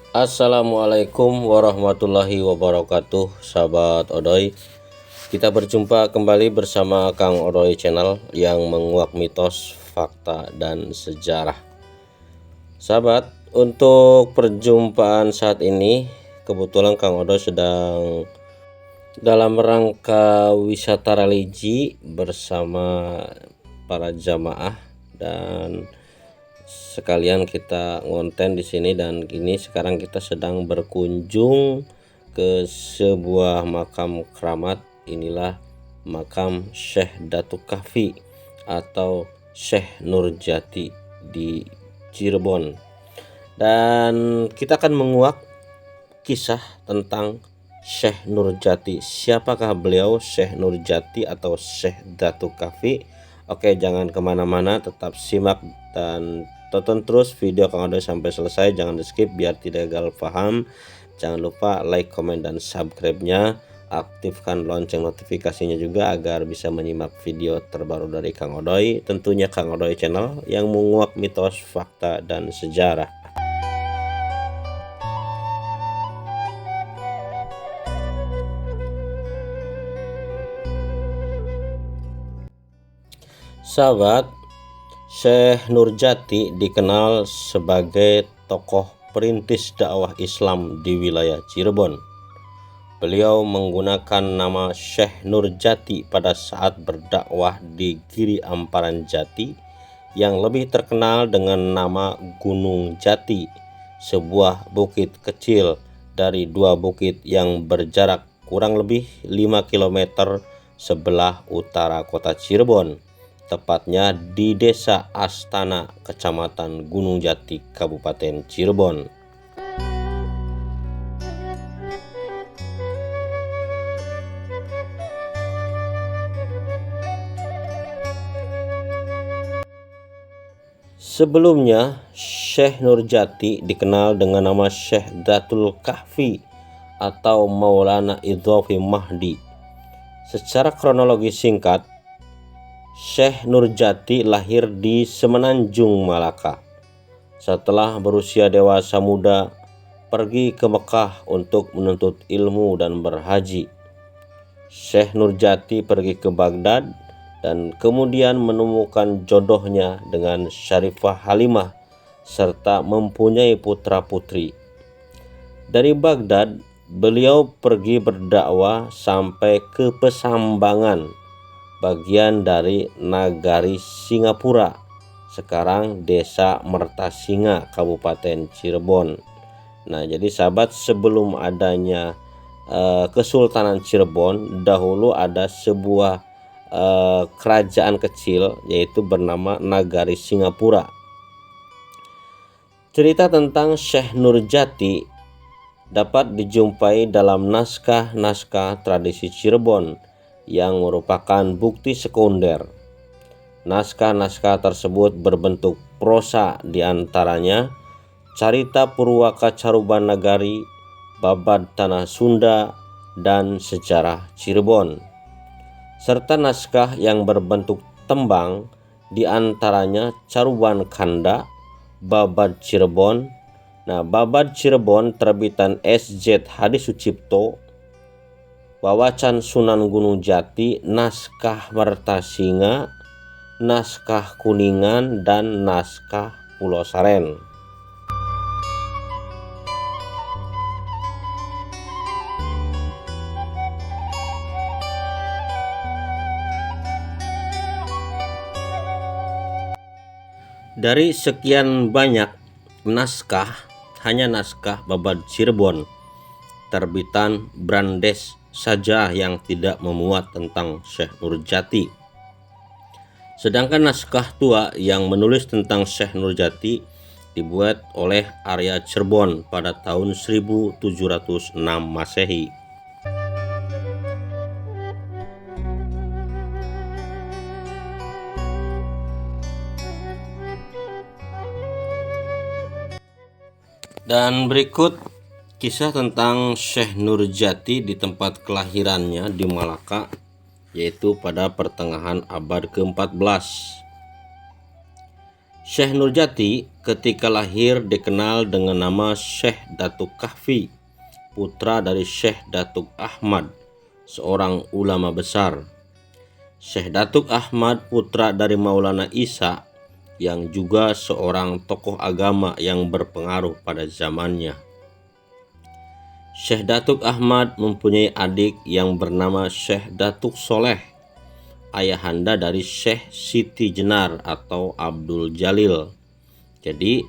Assalamualaikum warahmatullahi wabarakatuh, sahabat Odoy. Kita berjumpa kembali bersama Kang Odoy Channel yang menguak mitos, fakta, dan sejarah. Sahabat, untuk perjumpaan saat ini kebetulan Kang Odoy sedang dalam rangka wisata religi bersama para jamaah, dan sekalian kita ngonten di sini. Dan ini sekarang kita sedang berkunjung ke sebuah makam keramat. Inilah makam Syekh Datuk Kahfi atau Syekh Nurjati di Cirebon, dan kita akan menguak kisah tentang Syekh Nurjati. Siapakah beliau, Syekh Nurjati atau Syekh Datuk Kahfi? Oke, jangan kemana-mana, tetap simak dan tonton terus video Kang Odoy sampai selesai. Jangan di skip biar tidak gagal paham. Jangan lupa like, komen, dan subscribe-nya. Aktifkan lonceng notifikasinya juga agar bisa menyimak video terbaru dari Kang Odoy. Tentunya Kang Odoy Channel yang menguak mitos, fakta, dan sejarah. Sahabat, Syekh Nurjati dikenal sebagai tokoh perintis dakwah Islam di wilayah Cirebon. Beliau menggunakan nama Syekh Nurjati pada saat berdakwah di Giri Amparan Jati yang lebih terkenal dengan nama Gunung Jati, sebuah bukit kecil dari dua bukit yang berjarak kurang lebih 5 km sebelah utara kota Cirebon, tepatnya di Desa Astana, Kecamatan Gunung Jati, Kabupaten Cirebon. Sebelumnya, Syekh Nurjati dikenal dengan nama Syekh Datul Kahfi atau Maulana Idhofi Mahdi. Secara kronologi singkat, Syekh Nurjati lahir di Semenanjung, Malaka. Setelah berusia dewasa muda, pergi ke Mekah untuk menuntut ilmu dan berhaji. Syekh Nurjati pergi ke Baghdad dan kemudian menemukan jodohnya dengan Syarifah Halimah serta mempunyai putra-putri. Dari Baghdad, beliau pergi berdakwah sampai ke Pesambangan, bagian dari Nagari Singapura, sekarang Desa Mertasinga, Kabupaten Cirebon. Nah, jadi sahabat, sebelum adanya Kesultanan Cirebon, dahulu ada sebuah kerajaan kecil yaitu bernama Nagari Singapura. Cerita tentang Syekh Nurjati dapat dijumpai dalam naskah-naskah tradisi Cirebon yang merupakan bukti sekunder. Naskah-naskah tersebut berbentuk prosa, diantaranya Carita Purwaka Caruban Nagari, Babad Tanah Sunda, dan Sejarah Cirebon, serta naskah yang berbentuk tembang, diantaranya Caruban Kanda, Babad Cirebon. Nah, Babad Cirebon terbitan S.J. Hadi Sucipto, Wawacan Sunan Gunung Jati, Naskah Mertasinga, Naskah Kuningan, dan Naskah Pulau Saren. Dari sekian banyak naskah, hanya naskah Babad Cirebon terbitan Brandes saja yang tidak memuat tentang Syekh Nurjati. Sedangkan naskah tua yang menulis tentang Syekh Nurjati dibuat oleh Arya Cirebon pada tahun 1706 Masehi. Dan berikut kisah tentang Syekh Nurjati di tempat kelahirannya di Malaka, yaitu pada pertengahan abad ke-14. Syekh Nurjati ketika lahir dikenal dengan nama Syekh Datuk Kahfi, putra dari Syekh Datuk Ahmad, seorang ulama besar. Syekh Datuk Ahmad putra dari Maulana Isa yang juga seorang tokoh agama yang berpengaruh pada zamannya. Syekh Datuk Ahmad mempunyai adik yang bernama Syekh Datuk Soleh, ayahanda dari Syekh Siti Jenar atau Abdul Jalil. Jadi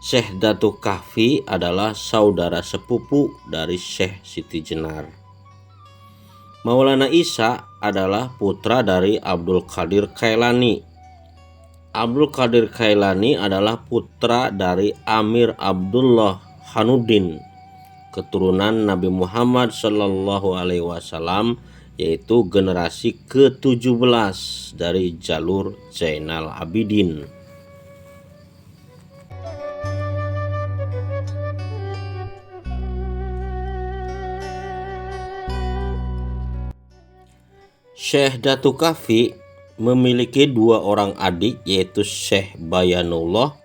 Syekh Datuk Kahfi adalah saudara sepupu dari Syekh Siti Jenar. Maulana Isa adalah putra dari Abdul Qadir Kailani. Abdul Qadir Kailani adalah putra dari Amir Abdullah Hanuddin, keturunan Nabi Muhammad SAW, yaitu generasi ke-17 dari jalur Zainal Abidin. Syekh Datuk Kahfi memiliki dua orang adik, yaitu Syekh Bayanullah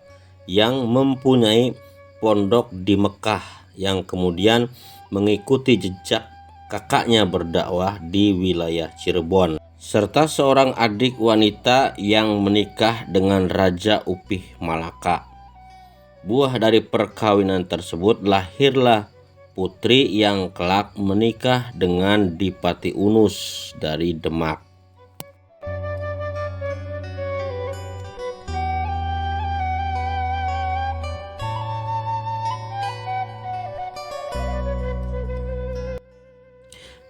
yang mempunyai pondok di Mekah, yang kemudian mengikuti jejak kakaknya berdakwah di wilayah Cirebon, serta seorang adik wanita yang menikah dengan Raja Upih Malaka. Buah dari perkawinan tersebut lahirlah putri yang kelak menikah dengan Dipati Unus dari Demak.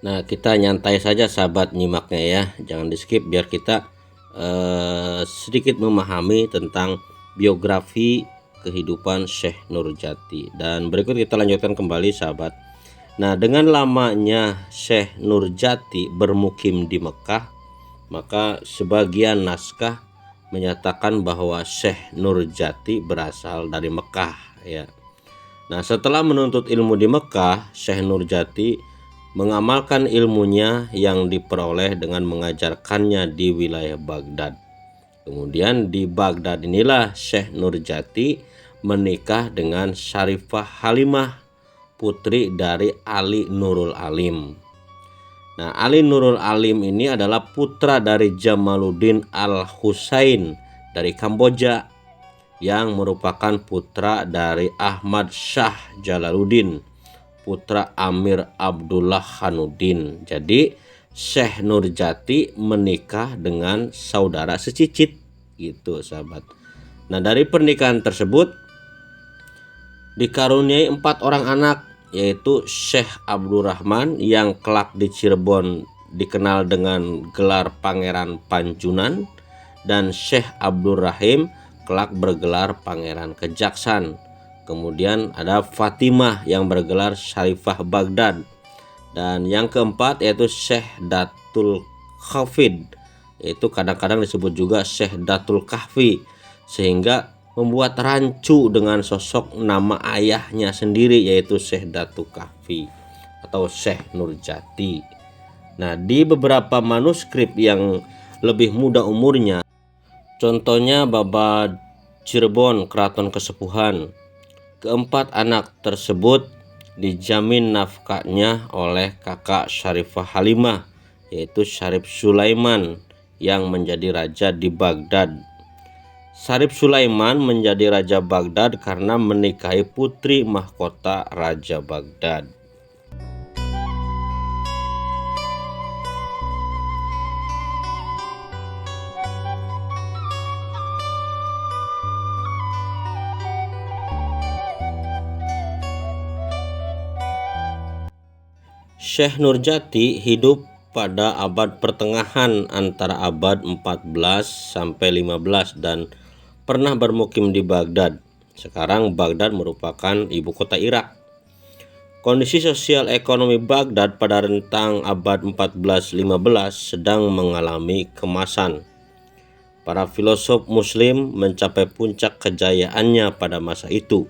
Nah, kita nyantai saja sahabat nyimaknya ya, jangan di skip biar kita sedikit memahami tentang biografi kehidupan Syekh Nurjati. Dan berikut kita lanjutkan kembali sahabat. Nah, dengan lamanya Syekh Nurjati bermukim di Mekah, maka sebagian naskah menyatakan bahwa Syekh Nurjati berasal dari Mekah ya. Nah, setelah menuntut ilmu di Mekah, Syekh Nurjati mengamalkan ilmunya yang diperoleh dengan mengajarkannya di wilayah Baghdad. Kemudian di Baghdad inilah Syekh Nurjati menikah dengan Syarifah Halimah, putri dari Ali Nurul Alim. Nah, Ali Nurul Alim ini adalah putra dari Jamaluddin Al-Husain dari Kamboja, yang merupakan putra dari Ahmad Shah Jalaluddin, putra Amir Abdullah Hanuddin. Jadi Syekh Nurjati menikah dengan saudara secicit gitu sahabat. Nah, dari pernikahan tersebut dikaruniai 4 orang anak, yaitu Syekh Abdurrahman yang kelak di Cirebon dikenal dengan gelar Pangeran Panjunan, dan Syekh Abdurrahim kelak bergelar Pangeran Kejaksan. Kemudian ada Fatimah yang bergelar Syarifah Baghdad, dan yang keempat yaitu Syekh Datul Khafid, yaitu kadang-kadang disebut juga Syekh Datul Kahfi, sehingga membuat rancu dengan sosok nama ayahnya sendiri, yaitu Syekh Datuk Kahfi atau Syekh Nurjati. Nah, di beberapa manuskrip yang lebih muda umurnya, contohnya Baba Cirebon Keraton Kesepuhan, keempat anak tersebut dijamin nafkahnya oleh kakak Syarifah Halimah, yaitu Syarif Sulaiman yang menjadi raja di Baghdad. Syarif Sulaiman menjadi raja Baghdad karena menikahi putri mahkota Raja Baghdad. Syekh Nurjati hidup pada abad pertengahan antara abad 14 sampai 15 dan pernah bermukim di Baghdad. Sekarang Baghdad merupakan ibu kota Irak. Kondisi sosial ekonomi Baghdad pada rentang abad 14-15 sedang mengalami kemasan. Para filosof muslim mencapai puncak kejayaannya pada masa itu.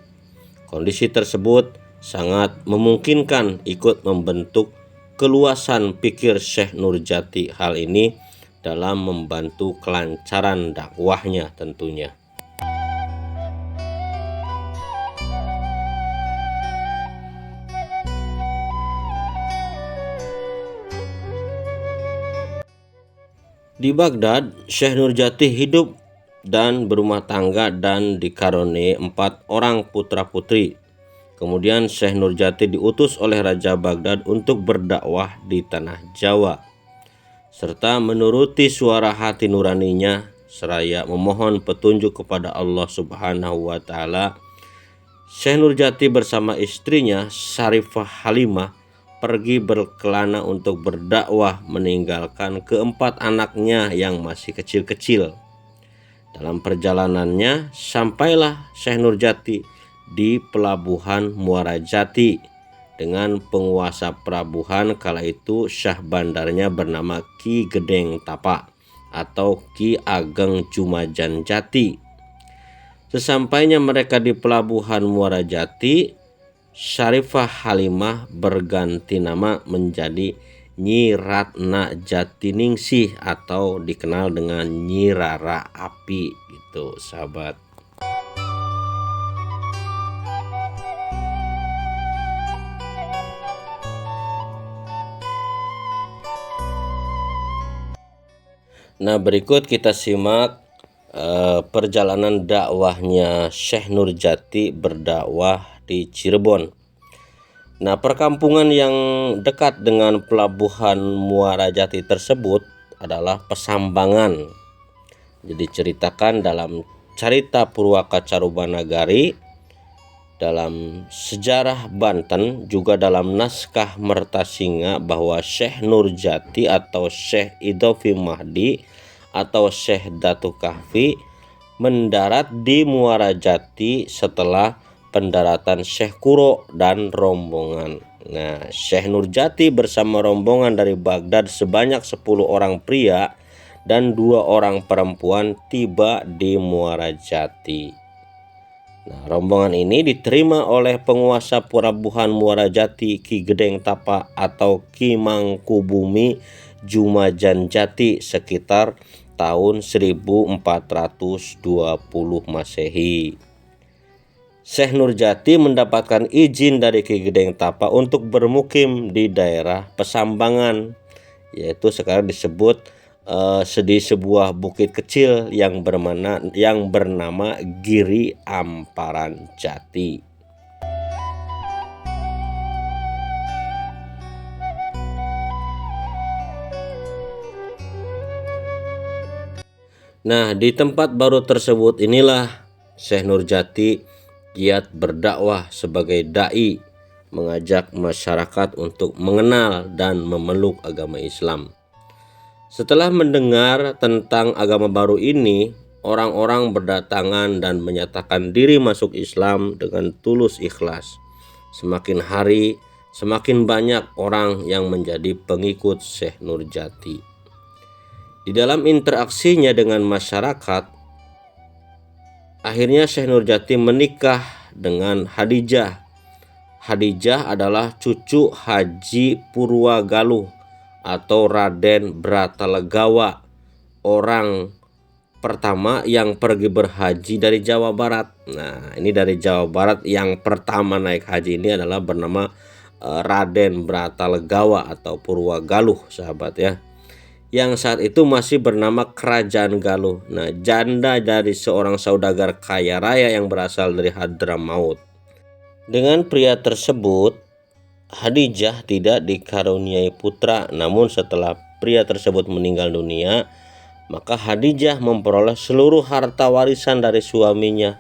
Kondisi tersebut sangat memungkinkan ikut membentuk keluasan pikir Syekh Nurjati. Hal ini dalam membantu kelancaran dakwahnya tentunya. Di Baghdad, Syekh Nurjati hidup dan berumah tangga dan dikaruniai 4 orang putra-putri. Kemudian Syekh Nurjati diutus oleh Raja Baghdad untuk berdakwah di tanah Jawa, serta menuruti suara hati nuraninya seraya memohon petunjuk kepada Allah Subhanahu wa Ta'ala. Syekh Nurjati bersama istrinya Syarifah Halimah pergi berkelana untuk berdakwah, meninggalkan keempat anaknya yang masih kecil-kecil. Dalam perjalanannya sampailah Syekh Nurjati di pelabuhan Muara Jati dengan penguasa pelabuhan kala itu syah bandarnya bernama Ki Gedeng Tapa atau Ki Ageng Jumajan Jati. Sesampainya mereka di pelabuhan Muara Jati, Syarifah Halimah berganti nama menjadi Nyi Ratna Jatiningsih atau dikenal dengan Nyi Rara Api gitu sahabat. Nah, berikut kita simak perjalanan dakwahnya Syekh Nurjati berdakwah di Cirebon. Nah, perkampungan yang dekat dengan pelabuhan Muara Jati tersebut adalah Pesambangan. Jadi ceritakan dalam Carita Purwaka Carubanagari, dalam sejarah Banten, juga dalam naskah Mertasinga bahwa Syekh Nurjati atau Syekh Idhofi Mahdi atau Syekh Datu Kahfi mendarat di Muara Jati setelah pendaratan Syekh Kuro dan rombongan. Nah, Syekh Nurjati bersama rombongan dari Baghdad sebanyak 10 orang pria dan 2 orang perempuan tiba di Muara Jati. Nah, rombongan ini diterima oleh penguasa pelabuhan Muara Jati Ki Gedeng Tapa atau Ki Mangkubumi Jumajan Jati sekitar tahun 1420 Masehi. Syekh Nurjati mendapatkan izin dari Ki Gedeng Tapa untuk bermukim di daerah Pesambangan, yaitu sekarang disebut di sebuah bukit kecil yang bernama Giri Amparan Jati. Nah, di tempat baru tersebut inilah Syekh Nurjati giat berdakwah sebagai dai, mengajak masyarakat untuk mengenal dan memeluk agama Islam. Setelah mendengar tentang agama baru ini, orang-orang berdatangan dan menyatakan diri masuk Islam dengan tulus ikhlas. Semakin hari, semakin banyak orang yang menjadi pengikut Syekh Nurjati. Di dalam interaksinya dengan masyarakat, akhirnya Syekh Nurjati menikah dengan Hadijah. Hadijah adalah cucu Haji Purwagaluh atau Raden Bratalegawa, orang pertama yang pergi berhaji dari Jawa Barat. Nah, ini dari Jawa Barat yang pertama naik haji ini adalah bernama Raden Bratalegawa atau Purwagaluh sahabat ya, yang saat itu masih bernama Kerajaan Galuh. Nah, janda dari seorang saudagar kaya raya yang berasal dari Hadramaut. Dengan pria tersebut, Hadijah tidak dikaruniai putra, namun setelah pria tersebut meninggal dunia, maka Hadijah memperoleh seluruh harta warisan dari suaminya.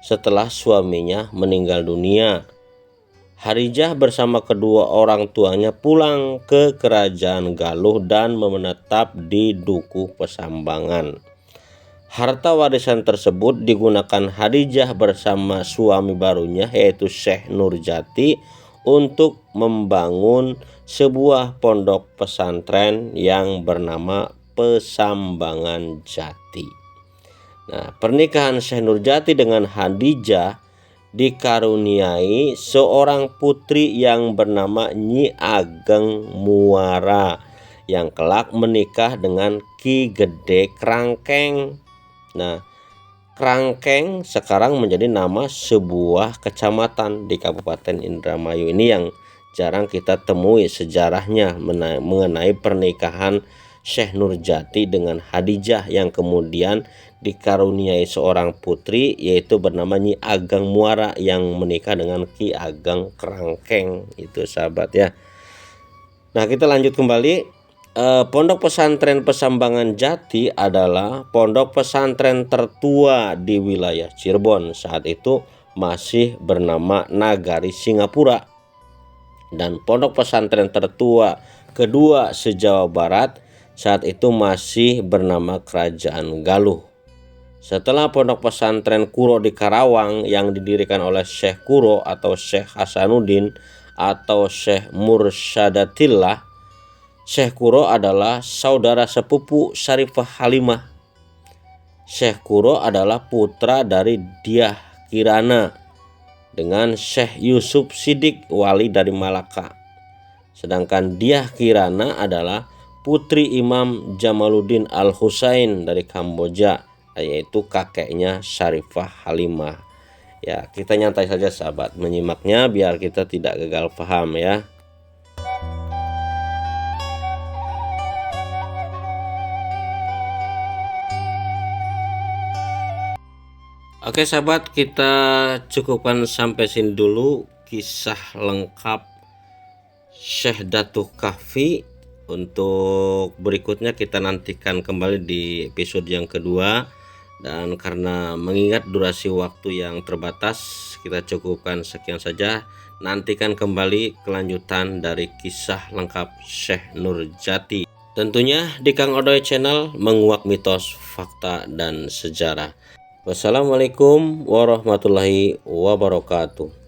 Setelah suaminya meninggal dunia, Hadijah bersama kedua orang tuanya pulang ke Kerajaan Galuh dan menetap di Dukuh Pesambangan. Harta warisan tersebut digunakan Hadijah bersama suami barunya yaitu Syekh Nurjati untuk membangun sebuah pondok pesantren yang bernama Pesambangan Jati. Nah, pernikahan Syekh Nurjati dengan Hadijah dikaruniai seorang putri yang bernama Nyi Ageng Muara yang kelak menikah dengan Ki Gede Krangkeng. Nah, Krangkeng sekarang menjadi nama sebuah kecamatan di Kabupaten Indramayu. Ini yang jarang kita temui sejarahnya mengenai pernikahan Syekh Nurjati dengan Hadijah yang kemudian dikaruniai seorang putri yaitu bernama Nyi Ageng Muara yang menikah dengan Ki Ageng Kerangkeng, itu sahabat ya. Nah, kita lanjut kembali. Pondok Pesantren Pesambangan Jati adalah pondok pesantren tertua di wilayah Cirebon. Saat itu masih bernama Nagari Singapura, dan pondok pesantren tertua kedua se-Jawa Barat saat itu masih bernama Kerajaan Galuh. Setelah pondok pesantren Kuro di Karawang yang didirikan oleh Syekh Kuro atau Syekh Hasanuddin atau Syekh Mursyadatillah, Syekh Kuro adalah saudara sepupu Syarifah Halimah. Syekh Kuro adalah putra dari Dyah Kirana dengan Syekh Yusuf Sidik, wali dari Malaka. Sedangkan Dyah Kirana adalah putri Imam Jamaluddin Al-Husain dari Kamboja, yaitu kakeknya Syarifah Halimah. Ya, kita nyantai saja sahabat menyimaknya biar kita tidak gagal paham ya. Oke sahabat, kita cukupkan sampai sini dulu kisah lengkap Syekh Datuk Kahfi. Untuk berikutnya kita nantikan kembali di episode yang kedua, dan karena mengingat durasi waktu yang terbatas, kita cukupkan sekian saja. Nantikan kembali kelanjutan dari kisah lengkap Syekh Nurjati, tentunya di Kang Odoy Channel, menguak mitos, fakta, dan sejarah. Wassalamualaikum warahmatullahi wabarakatuh.